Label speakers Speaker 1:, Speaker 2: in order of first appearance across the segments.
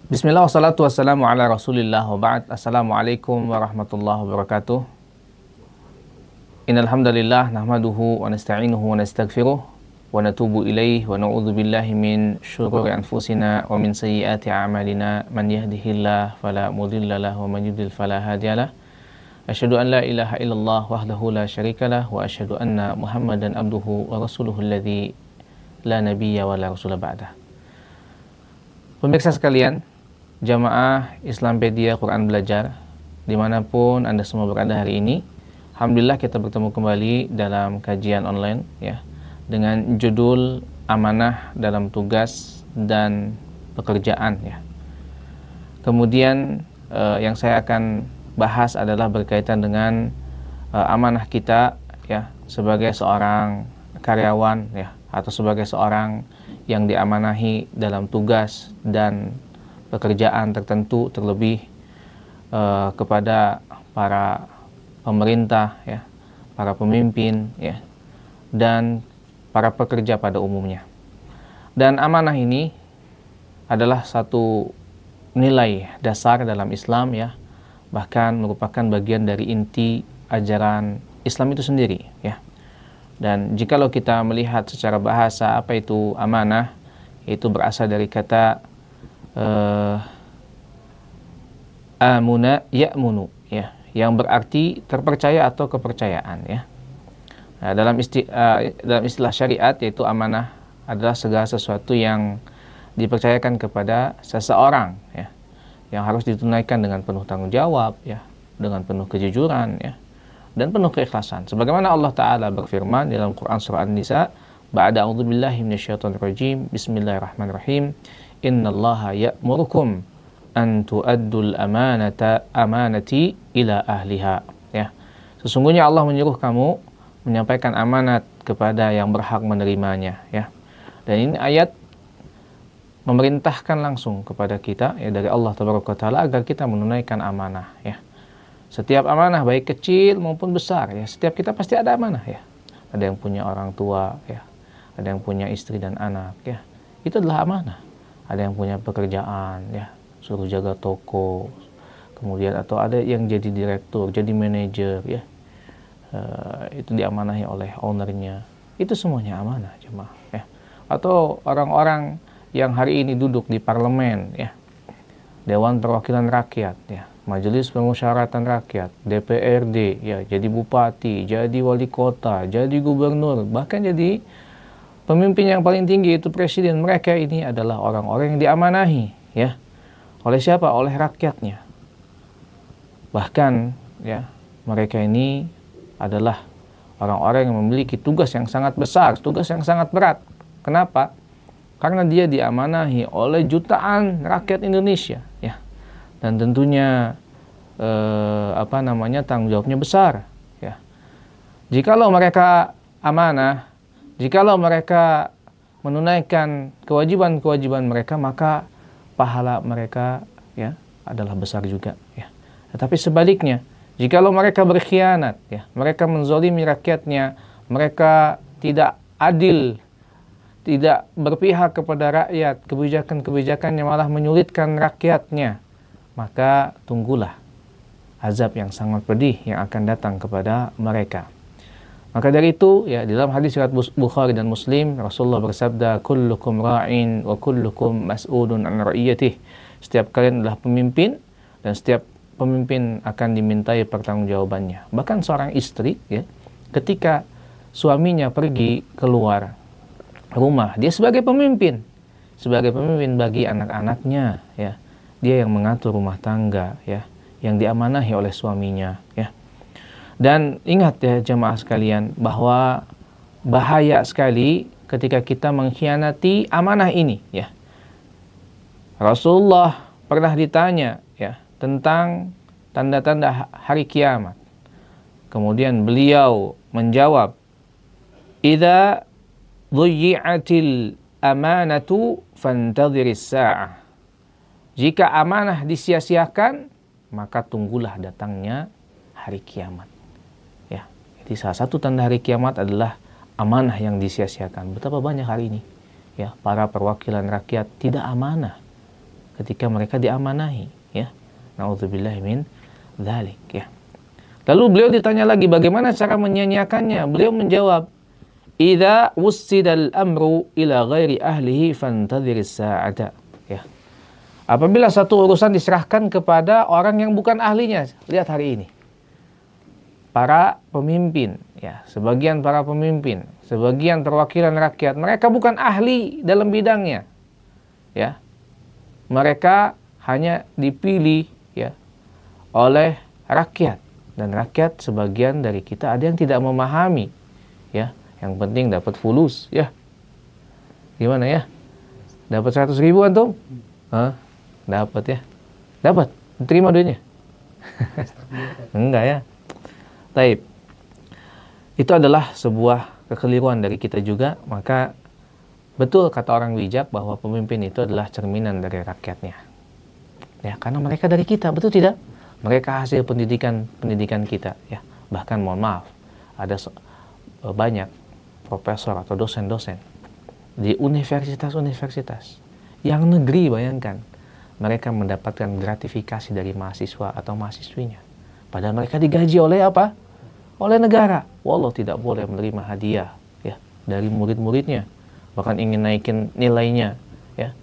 Speaker 1: Bismillah wassalatu wassalamu ala rasulillah wa ba'd. Assalamualaikum warahmatullahi wabarakatuh. Innal hamdalillah nahmaduhu wa nasta'inuhu wa nastaghfiruh wa natubu ilaihi wa na'udzu billahi min syururi anfusina wa min sayyiati a'malina. Man yahdihillahu fala mudhillalah wa man yudlil fala hadiyalah. Asyhadu an la ilaha illallah wahdahu la syarikalah wa asyhadu anna Muhammadan abduhu wa rasuluhu alladzi la nabiyya wa la rasula ba'dah. Pemirsa sekalian, jamaah Islampedia Quran Belajar, dimanapun Anda semua berada hari ini, alhamdulillah kita bertemu kembali dalam kajian online ya, dengan judul amanah dalam tugas dan pekerjaan ya. Kemudian yang saya akan bahas adalah berkaitan dengan amanah kita ya sebagai seorang karyawan ya, atau sebagai seorang yang diamanahi dalam tugas dan pekerjaan tertentu, terlebih kepada para pemerintah ya, para pemimpin ya, dan para pekerja pada umumnya. Dan amanah ini adalah satu nilai dasar dalam Islam ya, bahkan merupakan bagian dari inti ajaran Islam itu sendiri ya. Dan jikalau kita melihat secara bahasa apa itu amanah, itu berasal dari kata amuna ya'munu ya, yang berarti terpercaya atau kepercayaan ya. Nah, dalam istilah syariat, yaitu amanah adalah segala sesuatu yang dipercayakan kepada seseorang ya, yang harus ditunaikan dengan penuh tanggung jawab ya, dengan penuh kejujuran ya, dan penuh keikhlasan. Sebagaimana Allah Ta'ala berfirman dalam Quran surah An-Nisa, ba'da a'udzubillahi minasyaitonir rajim, bismillahirrahmanirrahim, innallaha ya'murukum an tu'addul amanati ila ahliha ya. Sesungguhnya Allah menyuruh kamu menyampaikan amanat kepada yang berhak menerimanya ya. Dan ini ayat memerintahkan langsung kepada kita ya, dari Allah Taala agar kita menunaikan amanah ya. Setiap amanah baik kecil maupun besar ya, setiap kita pasti ada amanah ya. Ada yang punya orang tua ya, ada yang punya istri dan anak ya, itu adalah amanah. Ada yang punya pekerjaan ya, suruh jaga toko, kemudian atau ada yang jadi direktur, jadi manajer ya, itu diamanahi oleh ownernya. Itu semuanya amanah jemaah ya. Atau orang-orang yang hari ini duduk di parlemen ya, Dewan Perwakilan Rakyat ya, Majelis Permusyawaratan Rakyat, DPRD ya, jadi bupati, jadi wali kota, jadi gubernur, bahkan jadi pemimpin yang paling tinggi itu presiden. Mereka ini adalah orang-orang yang diamanahi ya. Oleh siapa? Oleh rakyatnya. Bahkan ya, mereka ini adalah orang-orang yang memiliki tugas yang sangat besar, tugas yang sangat berat. Kenapa? Karena dia diamanahi oleh jutaan rakyat Indonesia ya. Dan tentunya tanggung jawabnya besar ya. Jikalau mereka amanah, jikalau mereka menunaikan kewajiban-kewajiban mereka, maka pahala mereka ya adalah besar juga ya. Tetapi sebaliknya, jikalau mereka berkhianat ya, mereka menzalimi rakyatnya, mereka tidak adil, tidak berpihak kepada rakyat, kebijakan-kebijakan yang malah menyulitkan rakyatnya, maka tunggulah azab yang sangat pedih yang akan datang kepada mereka. Maka dari itu ya, di dalam hadis riwayat Bukhari dan Muslim, Rasulullah bersabda, kullukum ra'in wa kullukum mas'ulun an ra'iyatih. Setiap kalian adalah pemimpin dan setiap pemimpin akan dimintai pertanggungjawabannya. Bahkan seorang istri ya, ketika suaminya pergi keluar rumah, dia sebagai pemimpin bagi anak-anaknya ya. Dia yang mengatur rumah tangga ya, yang diamanahi oleh suaminya ya. Dan ingat ya jemaah sekalian, bahwa bahaya sekali ketika kita mengkhianati amanah ini ya. Rasulullah pernah ditanya ya tentang tanda-tanda hari kiamat. Kemudian beliau menjawab, idza dhuyyi'atil amanatu fantadhiris sa'ah. Jika amanah disia-siakan, maka tunggulah datangnya hari kiamat. Ya, jadi salah satu tanda hari kiamat adalah amanah yang disia-siakan. Betapa banyak hari ini ya para perwakilan rakyat tidak amanah ketika mereka diamanahi, ya. Nauzubillahi min dzalik, ya. Lalu beliau ditanya lagi bagaimana cara menyanyiakannya. Beliau menjawab, "Idza wussidal amru ila ghairi ahlihi fantadhiris sa'ata." Ya. Apabila satu urusan diserahkan kepada orang yang bukan ahlinya, lihat hari ini. Para pemimpin, ya, sebagian para pemimpin, sebagian perwakilan rakyat, mereka bukan ahli dalam bidangnya, ya. Mereka hanya dipilih, ya, oleh rakyat, dan rakyat sebagian dari kita ada yang tidak memahami, ya. Yang penting dapat fulus, ya. Gimana ya? Dapat 100.000 antum? Hah? Dapat ya? Dapat? Terima duitnya? Enggak ya? Taib. Itu adalah sebuah kekeliruan dari kita juga. Maka betul kata orang bijak bahwa pemimpin itu adalah cerminan dari rakyatnya. Ya, karena mereka dari kita, betul tidak? Mereka hasil pendidikan kita, ya. Bahkan mohon maaf, ada banyak profesor atau dosen-dosen di universitas-universitas yang negeri, bayangkan, mereka mendapatkan gratifikasi dari mahasiswa atau mahasiswinya. Padahal mereka digaji oleh apa? Oleh negara. Wallah tidak boleh menerima hadiah, ya, dari murid-muridnya. Bahkan ingin naikin nilainya, ya,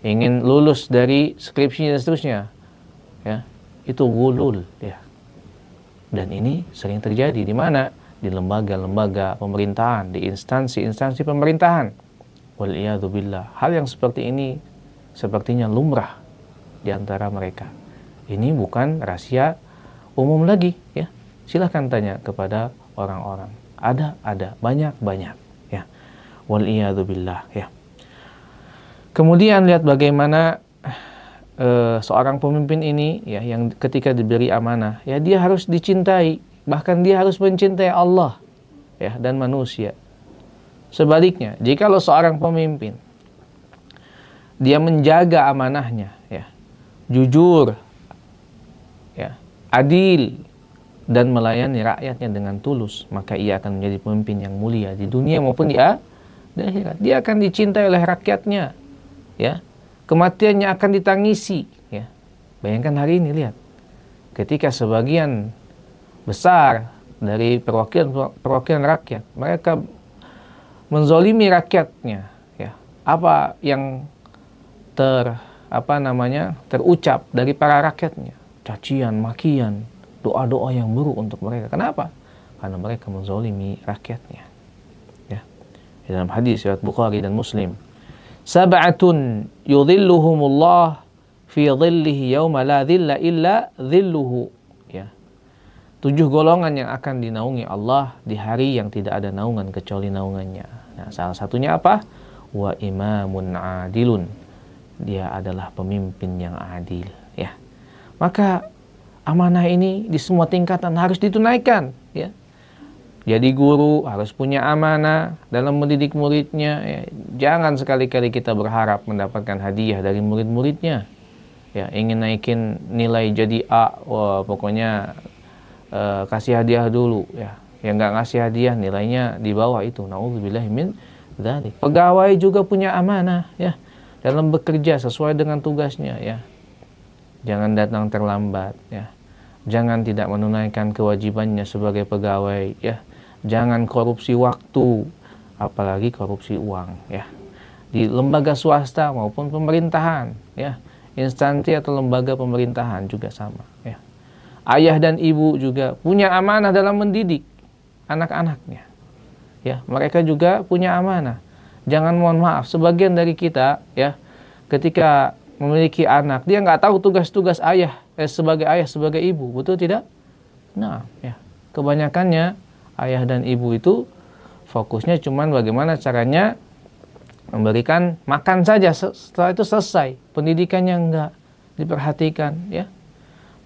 Speaker 1: ingin lulus dari skripsinya dan seterusnya, ya, itu gulul, ya. Dan ini sering terjadi di mana? Di lembaga-lembaga pemerintahan, di instansi-instansi pemerintahan. Waliyadzubillah. Hal yang seperti ini sepertinya lumrah di antara mereka. Ini bukan rahasia umum lagi, ya. Silahkan tanya kepada orang-orang. Ada, banyak, ya. Waliyadzubillah, ya. Kemudian lihat bagaimana seorang pemimpin ini, ya, yang ketika diberi amanah, ya, dia harus dicintai, bahkan dia harus mencintai Allah, ya, dan manusia. Sebaliknya, jikalau seorang pemimpin dia menjaga amanahnya, ya, jujur, ya, adil, dan melayani rakyatnya dengan tulus, maka ia akan menjadi pemimpin yang mulia di dunia maupun di akhirat. Dia akan dicintai oleh rakyatnya, ya. Kematiannya akan ditangisi, ya. Bayangkan hari ini, lihat, ketika sebagian besar dari perwakilan rakyat, mereka menzolimi rakyatnya, ya. Apa yang terucap dari para rakyatnya? Cacian, makian, doa-doa yang buruk untuk mereka. Kenapa? Karena mereka menzolimi rakyatnya, ya. Dalam hadis riwayat Bukhari dan Muslim, sab'atun yudhilluhumullah fi dhillihi yawma la dhilla illa dhilluhu, ya. 7 golongan yang akan dinaungi Allah di hari yang tidak ada naungan kecuali naungannya. Nah, salah satunya apa? Wa imamun adilun. Dia adalah pemimpin yang adil, ya. Maka amanah ini di semua tingkatan harus ditunaikan, ya. Jadi guru harus punya amanah dalam mendidik muridnya, ya. Jangan sekali-kali kita berharap mendapatkan hadiah dari murid-muridnya, ya. Ingin naikin nilai jadi A, wah, pokoknya kasih hadiah dulu, ya. Yang nggak ngasih hadiah nilainya di bawah itu. Nauzubillahi min dzalik. Pegawai juga punya amanah, ya, dalam bekerja sesuai dengan tugasnya, ya. Jangan datang terlambat, ya. Jangan tidak menunaikan kewajibannya sebagai pegawai, ya. Jangan korupsi waktu, apalagi korupsi uang, ya. Di lembaga swasta maupun pemerintahan, ya. Instansi atau lembaga pemerintahan juga sama, ya. Ayah dan ibu juga punya amanah dalam mendidik anak-anaknya, ya. Mereka juga punya amanah. Jangan, mohon maaf, sebagian dari kita, ya, ketika memiliki anak, dia nggak tahu tugas-tugas ayah sebagai ayah, sebagai ibu, betul tidak? Nah, ya, kebanyakannya ayah dan ibu itu fokusnya cuman bagaimana caranya memberikan makan saja, setelah itu selesai. Pendidikannya nggak diperhatikan, ya.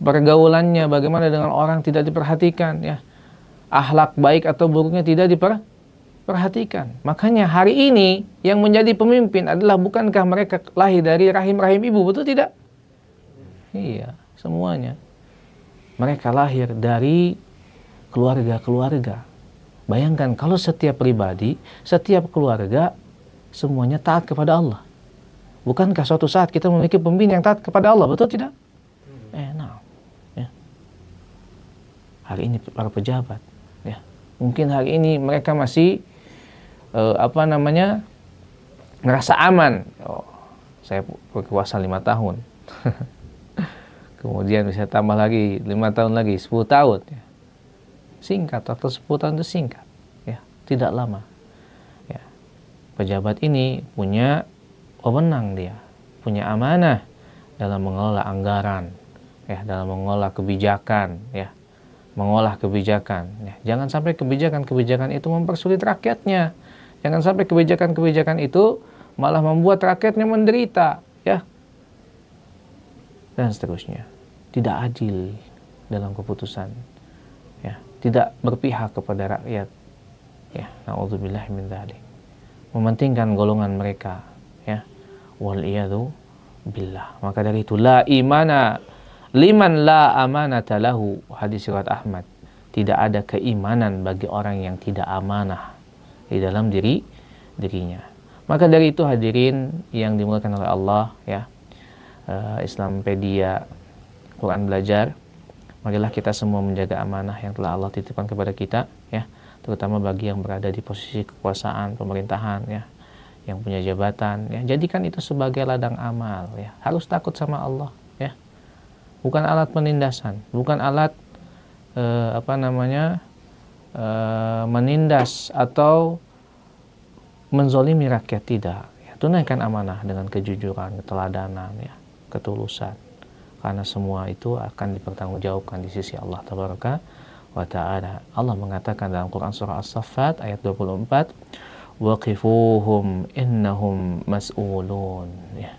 Speaker 1: Pergaulannya bagaimana dengan orang tidak diperhatikan, ya. Akhlak baik atau buruknya tidak diperhatikan. Makanya hari ini yang menjadi pemimpin adalah, bukankah mereka lahir dari rahim-rahim ibu, betul tidak? Iya, semuanya. Mereka lahir dari keluarga-keluarga. Bayangkan kalau setiap pribadi, setiap keluarga semuanya taat kepada Allah. Bukankah suatu saat kita memiliki pemimpin yang taat kepada Allah, betul tidak? Nah, ya. Hari ini para pejabat, ya, mungkin hari ini mereka masih merasa aman. Saya berkuasa 5 tahun. Kemudian bisa tambah lagi 5 tahun lagi, 10 tahun. Ya. Singkat, waktu 10 tahun itu singkat, ya, tidak lama. Ya. Pejabat ini punya wewenang, dia punya amanah dalam mengelola anggaran, ya, dalam mengelola kebijakan, ya, mengolah kebijakan. Ya. Jangan sampai kebijakan-kebijakan itu mempersulit rakyatnya. Jangan sampai kebijakan-kebijakan itu malah membuat rakyatnya menderita, ya, dan seterusnya. Tidak adil dalam keputusan, ya, tidak berpihak kepada rakyat, ya, na'udzubillah min dzalik. Mementingkan golongan mereka, ya, wal iyadu billah. Maka dari itu la imana liman la amanata lahu, hadis riwayat Ahmad. Tidak ada keimanan bagi orang yang tidak amanah di dalam dirinya. Maka dari itu hadirin yang dimuliakan oleh Allah, ya, Islampedia, Quran Belajar, marilah kita semua menjaga amanah yang telah Allah titipkan kepada kita, ya, terutama bagi yang berada di posisi kekuasaan, pemerintahan, ya, yang punya jabatan, ya, jadikan itu sebagai ladang amal, ya. Harus takut sama Allah, ya. Bukan alat penindasan, bukan alat menindas atau menzolimi rakyat, tidak. Ya, tunaikan amanah dengan kejujuran, keteladanan, ya, ketulusan. Karena semua itu akan dipertanggungjawabkan di sisi Allah Tabaraka wa Ta'ala. Allah mengatakan dalam Quran surah As-Saffat ayat 24, waqifuhum innahum mas'ulun, ya.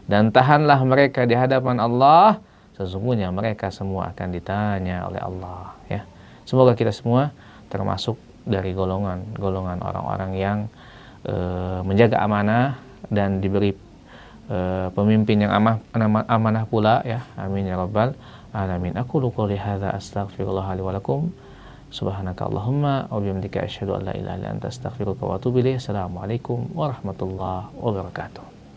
Speaker 1: Dan tahanlah mereka di hadapan Allah, sesungguhnya mereka semua akan ditanya oleh Allah, ya. Semoga kita semua termasuk dari golongan orang-orang yang menjaga amanah dan diberi pemimpin yang amanah pula, ya. Amin ya rabbal alamin. Aku qouli hadza astaghfirullah li wa lakum. Subhanaka Allahumma wa bihamdika asyhadu an la ilaha illa anta astaghfiruka wa atubu ilaik. Assalamualaikum warahmatullahi wabarakatuh.